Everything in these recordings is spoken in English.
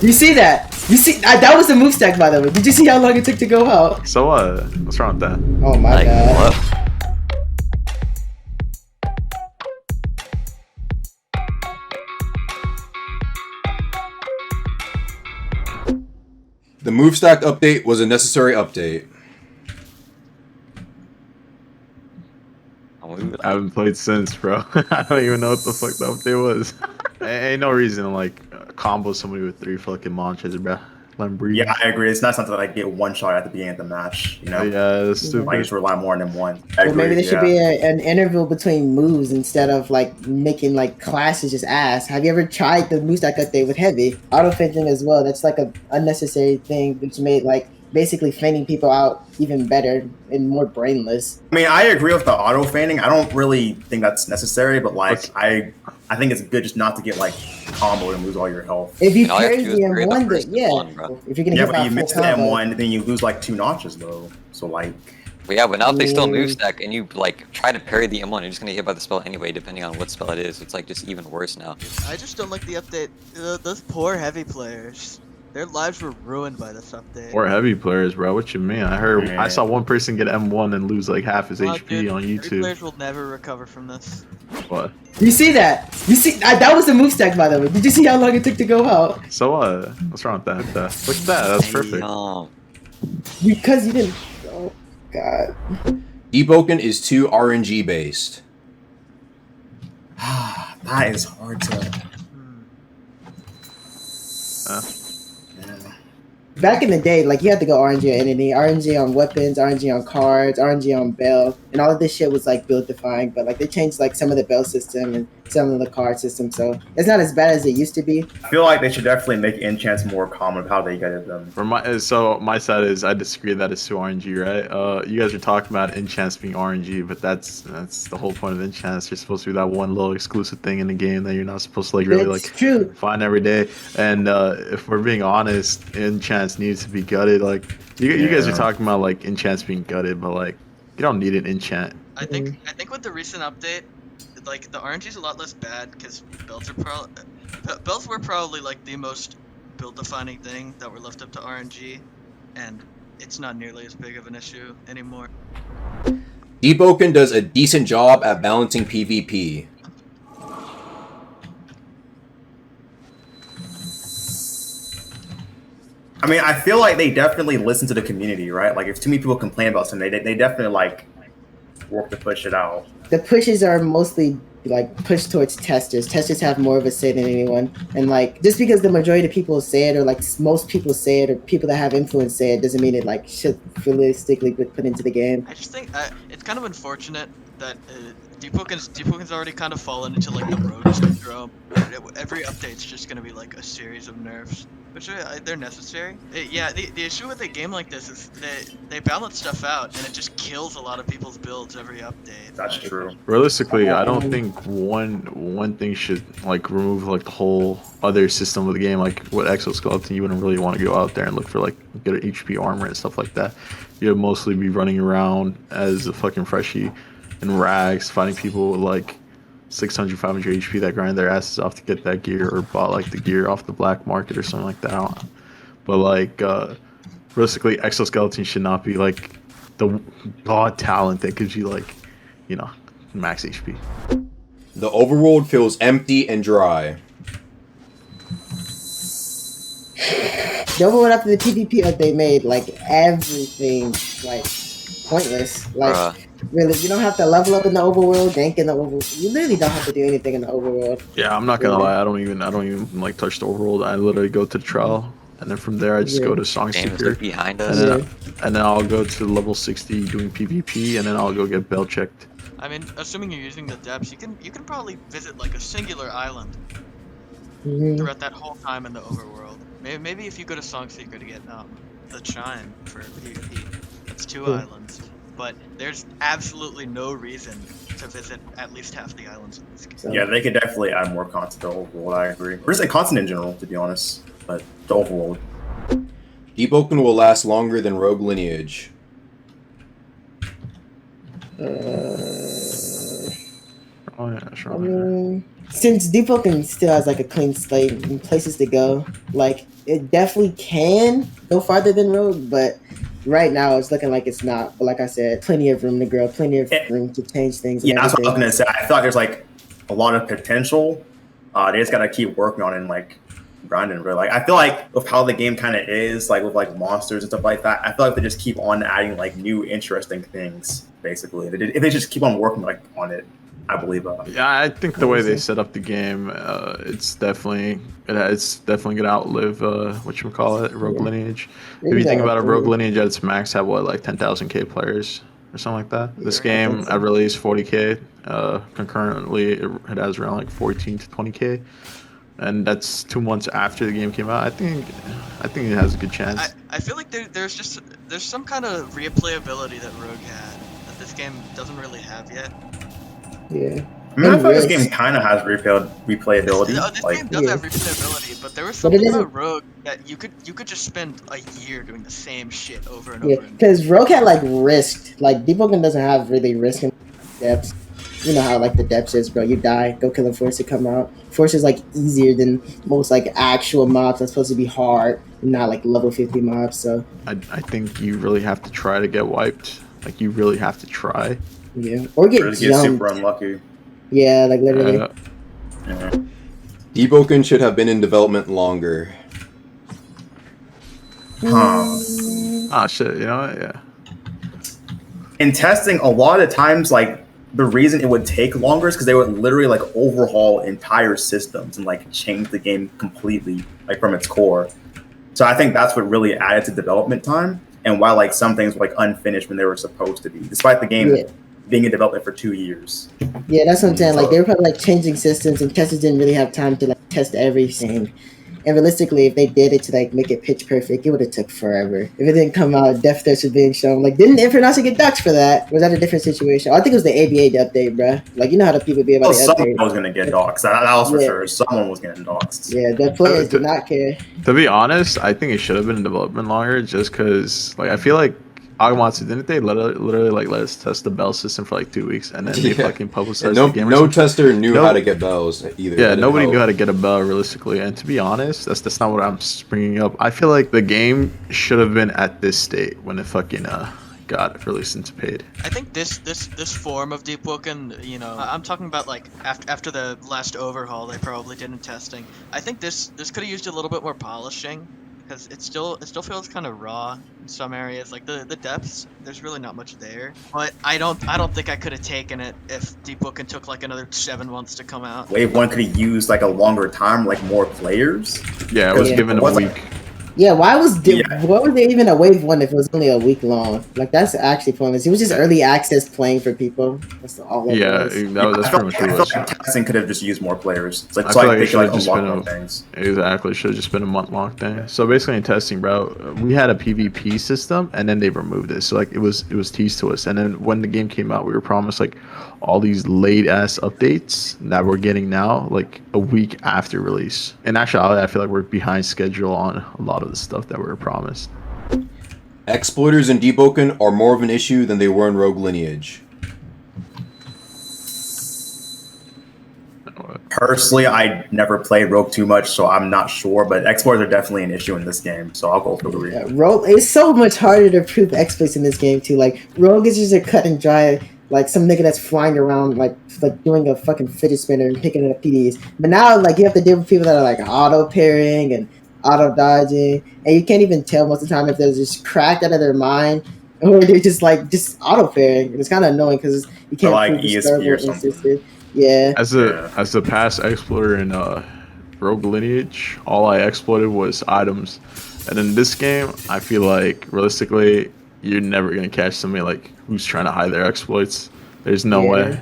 You see that? You see that was the move stack, by the way. Did you see how long it took to go out? So what's wrong with that? Oh my Like, god. what? The move stack update was a necessary update. I haven't played since, bro. I don't even know what the fuck the update was. Ain't no reason to like combo somebody with 3 fucking launches, bro. Let him breathe. Yeah, I agree. It's not something like get one shot at the beginning of the match. You know, Yeah, that's stupid. like just rely more on one. I Well, agree, maybe there should be an interval between moves instead of like making like classes just ass. Have you ever tried the move stack update with heavy auto feinting as well? That's like a unnecessary thing which made like basically feigning people out even better and more brainless. I mean, I agree with the auto feigning. I don't really think that's necessary, but like I think it's good just not to get like comboed and lose all your health. If you And all you have carry to the do is carry the M1, first then yeah. one, bro. If you're gonna Yeah, get but you that miss the full combo, M1, then you lose like 2 notches though. So like, But yeah, but now if they still move Mm. stack and you like try to parry the M1, you're just gonna get hit by the spell anyway, depending on what spell it is. It's like just even worse now. I just don't like the update. Those poor heavy players. Their lives were ruined by this update. Or heavy players, bro. What you mean? I Man. saw one person get M1 and lose like half his Wow, HP dude, on heavy YouTube. players will never recover from this. What? you see that? You see that was the move stack, by the way. Did you see how long it took to go out? So what's wrong with that? Look at that. That's perfect. Damn. Because you didn't. Oh god. Deepwoken is too RNG based. that is hard to. Uh, Yeah. Back in the day, like you had to go RNG on anything, RNG on weapons, RNG on cards, RNG on bell, and all of this shit was like build defying. But like they changed like some of the bell system and some of the card system, so it's not as bad as it used to be. I feel like they should definitely make enchants more common of how they get them. For my side is I disagree that it's too RNG, right? You guys are talking about enchants being RNG, but that's the whole point of enchants. You're supposed to be that one little exclusive thing in the game that you're not supposed to like really It's like true. find every day. And if we're being honest, enchants needs to be gutted. Like you guys are Yeah. talking about like enchants being gutted, but like you don't need an enchant. I think with the recent update, like the RNG is a lot less bad because belts were probably like the most build defining thing that were left up to RNG, and it's not nearly as big of an issue anymore. Deepwoken does a decent job at balancing PvP. I mean, I feel like they definitely listen to the community, right? Like if too many people complain about something, they definitely like work to push it out. The pushes are mostly like pushed towards testers. Testers have more of a say than anyone, and like just because the majority of people say it, or like most people say it, or people that have influence say it, doesn't mean it like should realistically be put into the game. I just think it's kind of unfortunate that Deepwoken's already kind of fallen into like the rogue syndrome. Every update's just gonna be like a series of nerfs, which they're necessary. The issue with a game like this is they balance stuff out, and it just kills a lot of people's builds every update. That's true. Realistically, I don't think one thing should like remove like the whole other system of the game. Like with exoskeleton, you wouldn't really want to go out there and look for like get an HP armor and stuff like that. You'd mostly be running around as a fucking freshie in rags, fighting people with like 600, 500 HP that grind their asses off to get that gear, or bought like the gear off the black market or something like that. I don't know. But like realistically, exoskeleton should not be like the god talent that gives you like, you know, max HP. The overworld feels empty and dry. The overall after the PvP update made like everything like pointless. Like Bruh. really, you don't have to level up in the overworld, gank in the overworld. You literally don't have to do anything in the overworld. Yeah, I'm not gonna lie. I don't even like touch the overworld. I literally go to the trial, and then from there I just go to Song Damn, is Seeker, it behind and us? then I'll go to level 60 doing PvP, and then I'll go get bell checked. I mean, assuming you're using the depths, you can probably visit like a singular island throughout that whole time in the overworld. Maybe if you go to Song Seeker to get the chime for PvP, that's 2 islands. But there's absolutely no reason to visit at least half the islands in this game. So, Yeah, they could definitely add more content to the overworld. I agree. Or just a content in general, to be honest. But the overworld. Deepwoken will last longer than Rogue Lineage. Oh yeah, sure. since Deepwoken still has like a clean slate and places to go, like it definitely can go farther than Rogue, but right now it's looking like it's not. But like I said, plenty of room to grow, plenty of room to change things. And Yeah, that's what I was everything. gonna say. I thought there's like a lot of potential. They just gotta keep working on it and like grinding. Really, like I feel like with how the game kind of is, like with like monsters and stuff like that, I feel like they just keep on adding like new interesting things. Basically, if they just keep on working like on it, I believe. Yeah, I think the way they set up the game, it's definitely gonna outlive whatchamacallit, Rogue Lineage. If you think about it, Rogue Lineage at its max had what, like 10,000k players or something like that. This game at release 40k. Concurrently, it has around like 14 to 20k, and that's 2 months after the game came out. I think it has a good chance. I feel like there's some kind of replayability that Rogue had that this game doesn't really have yet. Yeah. I mean, I feel like this game kind of has replayability. This Like, game does have replayability, but there was something about Rogue that you could just spend a year doing the same shit over and over. Yeah, because Rogue had like risked. Like Deepwoken doesn't have really risk in depths. You know how like the depths is, bro. You die, go kill a force to come out. Force is like easier than most like actual mobs that's supposed to be hard, and not like level 50 mobs. So I think you really have to try to get wiped. Like you really have to try. yeah, or get really jumped. super unlucky. Yeah, like literally. Deepwoken should have been in development longer. Ah, shit. You know what? Yeah. In testing, a lot of times, like the reason it would take longer is because they would literally like overhaul entire systems and like change the game completely, like from its core. So I think that's what really added to development time, and why like some things were like unfinished when they were supposed to be, despite the game being in development for 2 years. Yeah, that's what I'm saying. Like they were probably like changing systems, and testers didn't really have time to like test everything. And realistically, if they did it to like make it pitch perfect, it would have took forever. If it didn't come out, Death Threats was being shown. Like, didn't Infernacia get doxxed for that? Was that a different situation? I think it was the ABA update, bruh. Like, you know how the people be about the update. Someone was gonna get doxxed. That was for sure. Someone was getting doxxed. Yeah, the players did not care. To be honest, I think it should have been in development longer, just because like I feel like Agamatsu, didn't they literally like let us test the bell system for like 2 weeks, and then they fucking publicized the game? No tester knew how to get bells either. Yeah, nobody knew how to get a bell realistically. And to be honest, that's not what I'm bringing up. I feel like the game should have been at this state when it fucking got released into paid. I think this form of Deepwoken, you know, I'm talking about like after the last overhaul they probably did in testing. I think this could have used a little bit more polishing, because it still feels kind of raw in some areas. Like the depths, there's really not much there. But I don't think I could have taken it if Deepwoken took like another 7 months to come out. Wave 1 could have used like a longer time, like more players. Yeah, it was given a week. Yeah, why was there even a wave 1 if it was only a week long? Like that's actually pointless. It was just early access playing for people. That's all. That's pretty much what it was. Testing could have just used more players. It's like, I so feel like like they it could should like have just unlock been more things. Exactly, should have just been a month-long thing. So basically in testing, bro, we had a PvP system, and then they removed it. So like it was teased to us, and then when the game came out, we were promised like all these late-ass updates that we're getting now, like a week after release. In actuality, I feel like we're behind schedule on a lot of the stuff that we were promised. Exploiters in Deepwoken are more of an issue than they were in Rogue Lineage. Personally, I never played Rogue too much, so I'm not sure. But exploits are definitely an issue in this game, so I'll go for the read. Rogue, it's so much harder to prove exploits in this game too. Like Rogue is just a cut and dry, like some nigga that's flying around like doing a fucking fidget spinner and picking up PDs. But now like you have to deal with people that are like auto parrying and auto dodging, and you can't even tell most of the time if they're just cracked out of their mind or they're just auto parrying. And it's kind of annoying because you can't like prove ESP or something. insisted. Yeah. As a past exploiter in Rogue Lineage, all I exploited was items, and in this game, I feel like realistically, you're never gonna catch somebody like who's trying to hide their exploits. There's no way.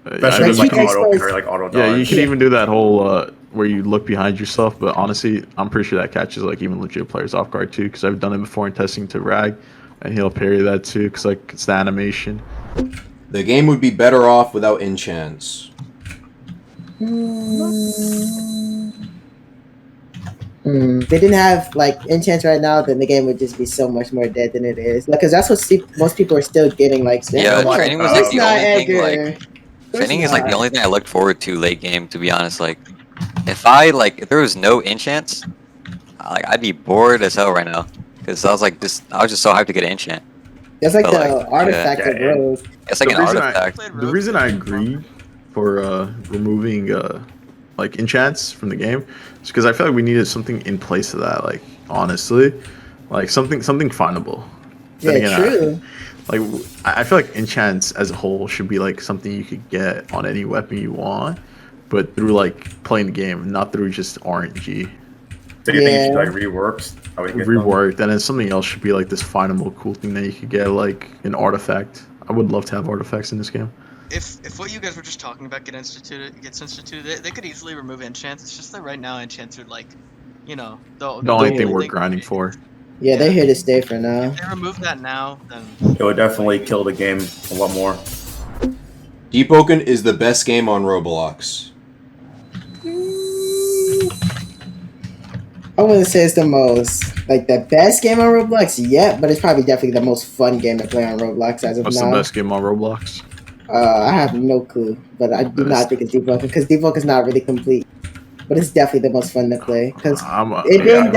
Especially with like auto parry, like auto dodge. Yeah, you can even do that whole where you look behind yourself, but honestly, I'm pretty sure that catches like even legit players off guard too, because I've done it before in testing to Rag, and he'll parry that too, because like it's the animation. The game would be better off without enchants. They didn't have like enchants right now, then the game would just be so much more dead than it is. Because that's what most people are still getting. Like, yeah, training was like the only thing. Edgar. Like, training is like the only thing I looked forward to late game. To be honest, like if there was no enchants, Like I'd be bored as hell right now because I was like I was just so hyped to get an enchant. That's like But, the like, artifact of yeah. Rose. It's like The an reason artifact. the reason I agree for removing like enchants from the game is because I feel like we needed something in place of that. Like honestly, like something findable. Then Yeah, again, true. I feel like enchants as a whole should be like something you could get on any weapon you want, but through like playing the game, not through just RNG. So you think it should be Yeah. like reworked? How we get them? Reworked, and then something else should be like this findable cool thing that you could get, like an artifact. I would love to have artifacts in this game. If what you guys were just talking about gets instituted, they could easily remove enchants. It's just that right now enchants are like, you know, The only thing we're thing- grinding for. Yeah, they're here to stay for now. If they remove that now, then It would definitely kill the game a lot more. Deepwoken is the best game on Roblox. I wouldn't say it's the most like the best game on Roblox yet, but it's probably definitely the most fun game to play on Roblox as of What's now. the best game on Roblox? I have no clue, but I do not think it's Deepwoken because Deepwoken is not really complete. But it's definitely the most fun to play because it being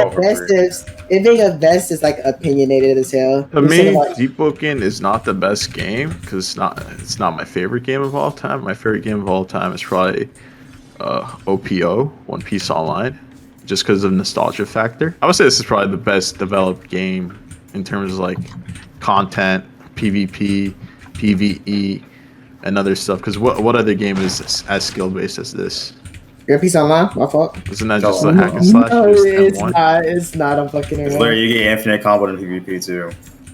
the best is like opinionated as hell. To me, Deepwoken is not the best game because it's not my favorite game of all time. My favorite game of all time is probably OPO, One Piece Online, just because of nostalgia factor. I would say this is probably the best developed game in terms of like content, PvP, PvE, and other stuff. Because what other game is as skill based as this? Your piece online, my fault. Isn't that just a hack and slash? No, Just it's M1? not. It's not. I'm fucking It's around. literally you get infinite combo in PvP too.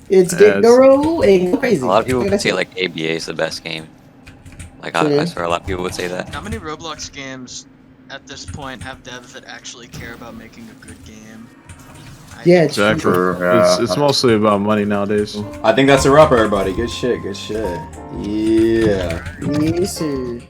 It's getting the roll and crazy. A lot of people Look would at say that. like ABA is the best game. Like True. I swear a lot of people would say that. how many Roblox games at this point have devs that actually care about making a good game? Yeah, Exactly. true. It's mostly about money nowadays. I think that's a wrap, everybody. Good shit, good shit. Yeah. Yes, sir.